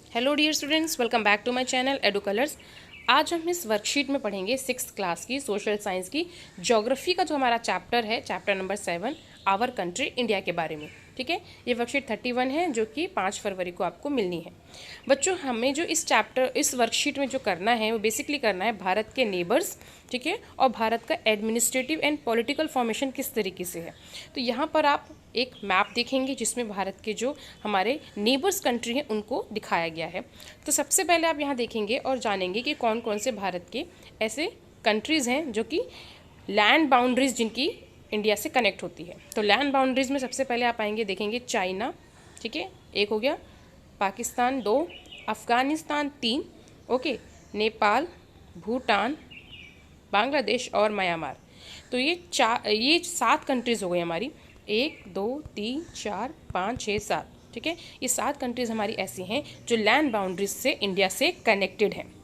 Hello dear students, welcome back to my channel Edu Colours. आज हम इस worksheet में पढ़ेंगे 6th क्लास की सोशल साइंस की ज्योग्राफी का जो हमारा चैप्टर है, chapter number 7, our country India के बारे में। ठीक है, ये वर्कशीट 31 है जो कि 5 फरवरी को आपको मिलनी है। बच्चों, हमें जो इस वर्कशीट में जो करना है वो बेसिकली करना है भारत के नेबर्स, ठीक है, और भारत का एडमिनिस्ट्रेटिव एंड पॉलिटिकल फॉर्मेशन किस तरीके से है। तो यहाँ पर आप एक मैप देखेंगे जिसमें भारत के जो हमारे नेबर्स कंट्री हैं उनको दिखाया गया है। तो सबसे पहले आप यहाँ देखेंगे और जानेंगे कि कौन कौन से भारत के ऐसे कंट्रीज़ हैं जो कि लैंड बाउंड्रीज जिनकी इंडिया से कनेक्ट होती है। तो लैंड बाउंड्रीज में सबसे पहले आप आएंगे, देखेंगे चाइना, ठीक है, एक हो गया, पाकिस्तान 2, अफ़गानिस्तान 3, ओके, नेपाल, भूटान, बांग्लादेश और म्यांमार। तो ये 7 कंट्रीज़ हो गई हमारी, 1 2 3 4 5 6 7, ठीक है। ये 7 कंट्रीज़ हमारी ऐसी हैं जो लैंड बाउंड्रीज से इंडिया से कनेक्टेड हैं।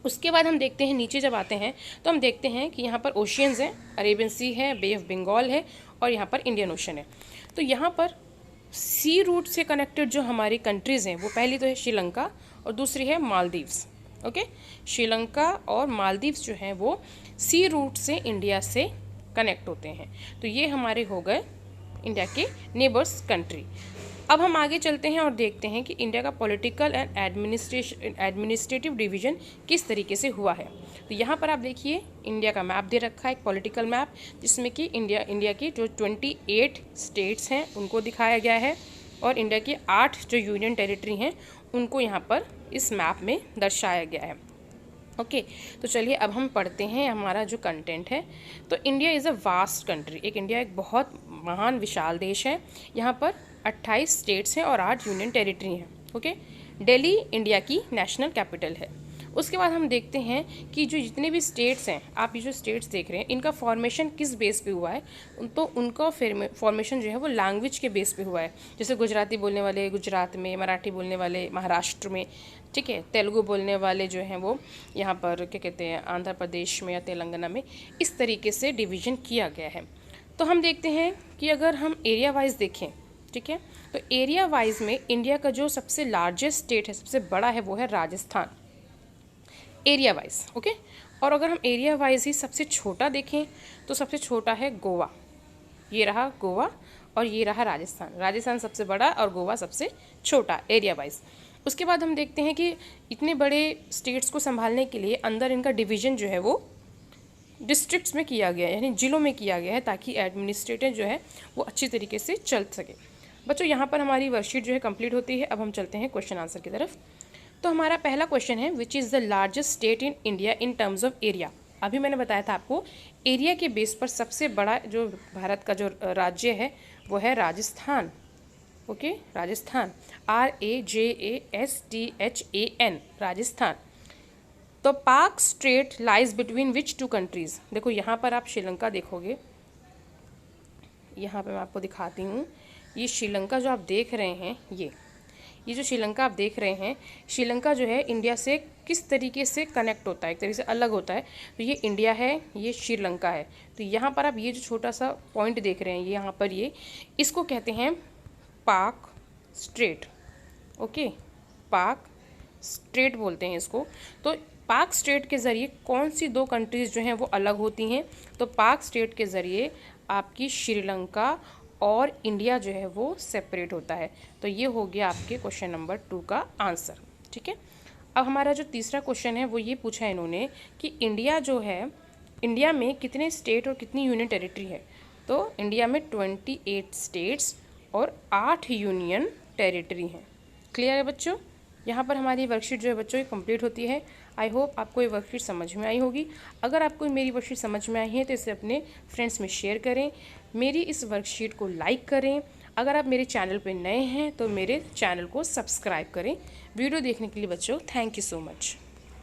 उसके बाद हम देखते हैं, नीचे जब आते हैं तो हम देखते हैं कि यहाँ पर ओशियंस हैं, अरेबियन सी है, बे ऑफ बंगाल है और यहाँ पर इंडियन ओशन है। तो यहाँ पर सी रूट से कनेक्टेड जो हमारी कंट्रीज़ हैं वो पहली तो है श्रीलंका और दूसरी है मालदीव्स। ओके, श्रीलंका और मालदीव्स जो हैं वो सी रूट से इंडिया से कनेक्ट होते हैं। तो ये हमारे हो गए इंडिया के नेबर्स कंट्री। अब हम आगे चलते हैं और देखते हैं कि इंडिया का पॉलिटिकल एंड एडमिनिस्ट्रेटिव डिवीजन किस तरीके से हुआ है। तो यहाँ पर आप देखिए इंडिया का मैप दे रखा है, एक पॉलिटिकल मैप, जिसमें कि इंडिया की जो 28 स्टेट्स हैं उनको दिखाया गया है और इंडिया की 8 जो यूनियन टेरिटरी हैं उनको यहाँ पर इस मैप में दर्शाया गया है। ओके, तो चलिए अब हम पढ़ते हैं हमारा जो कंटेंट है। तो India is a vast country, India एक बहुत महान विशाल देश है। यहाँ पर 28 स्टेट्स हैं और 8 यूनियन टेरिटरी हैं। ओके, दिल्ली इंडिया की नेशनल कैपिटल है। उसके बाद हम देखते हैं कि जो जितने भी स्टेट्स हैं, आप ये जो स्टेट्स देख रहे हैं, इनका फॉर्मेशन किस बेस पे हुआ है। तो उनका फॉर्मेशन जो है वो लैंग्वेज के बेस पे हुआ है। जैसे गुजराती बोलने वाले गुजरात में, मराठी बोलने वाले महाराष्ट्र में, ठीक है, तेलुगु बोलने वाले जो हैं वो यहाँ पर क्या कहते हैं आंध्र प्रदेश में या तेलंगाना में। इस तरीके से डिवीज़न किया गया है। तो हम देखते हैं कि अगर हम एरिया वाइज देखें, ठीक है, तो एरिया वाइज में इंडिया का जो सबसे लार्जेस्ट स्टेट है, सबसे बड़ा है, वो है राजस्थान, एरिया वाइज। ओके, और अगर हम एरिया वाइज ही सबसे छोटा देखें तो सबसे छोटा है गोवा। ये रहा गोवा और ये रहा राजस्थान। राजस्थान सबसे बड़ा और गोवा सबसे छोटा एरिया वाइज। उसके बाद हम देखते हैं कि इतने बड़े स्टेट्स को संभालने के लिए अंदर इनका डिवीज़न जो है वो डिस्ट्रिक्ट्स में किया गया है, यानी जिलों में किया गया है, ताकि एडमिनिस्ट्रेटर जो है वो अच्छी तरीके से चल सके। बच्चों, यहाँ पर हमारी वर्कशीट जो है कंप्लीट होती है। अब हम चलते हैं क्वेश्चन आंसर की तरफ। तो हमारा पहला क्वेश्चन है, which is the largest state in India in terms of area. अभी मैंने बताया था आपको, एरिया के बेस पर सबसे बड़ा जो भारत का जो राज्य है वो है राजस्थान। Okay, Rajasthan, RAJASTHAN, Rajasthan. तो Palk strait lies between which 2 countries. देखो यहाँ पर आप श्रीलंका देखोगे, यहाँ पे मैं आपको दिखाती हूँ। ये श्रीलंका जो आप देख रहे हैं, ये जो श्रीलंका आप देख रहे हैं, श्रीलंका जो है इंडिया से किस तरीके से कनेक्ट होता है, एक तरीके से अलग होता है। तो ये इंडिया है, ये श्रीलंका है। तो यहाँ पर आप ये जो छोटा सा पॉइंट देख रहे हैं, ये यहाँ पर इसको कहते हैं पाक स्ट्रेट। ओके, पाक स्ट्रेट बोलते हैं इसको। तो पाक स्ट्रेट के ज़रिए कौन सी 2 कंट्रीज़ जो हैं वो अलग होती हैं। तो पाक स्ट्रेट के ज़रिए आपकी श्रीलंका और इंडिया जो है वो सेपरेट होता है। तो ये हो गया आपके क्वेश्चन नंबर 2 का आंसर, ठीक है। अब हमारा जो तीसरा क्वेश्चन है वो ये पूछा है इन्होंने कि इंडिया जो है, इंडिया में कितने स्टेट और कितनी यूनियन टेरिटरी है। तो इंडिया में 28 स्टेट्स और 8 यूनियन टेरिटरी हैं। क्लियर है बच्चों। यहाँ पर हमारी वर्कशीट जो है बच्चों की कंप्लीट होती है। आई होप आपको ये वर्कशीट समझ में आई होगी। अगर आपको मेरी वर्कशीट समझ में आई है तो इसे अपने फ्रेंड्स में शेयर करें, मेरी इस वर्कशीट को लाइक करें। अगर आप मेरे चैनल पे नए हैं तो मेरे चैनल को सब्सक्राइब करें। वीडियो देखने के लिए बच्चों थैंक यू सो मच।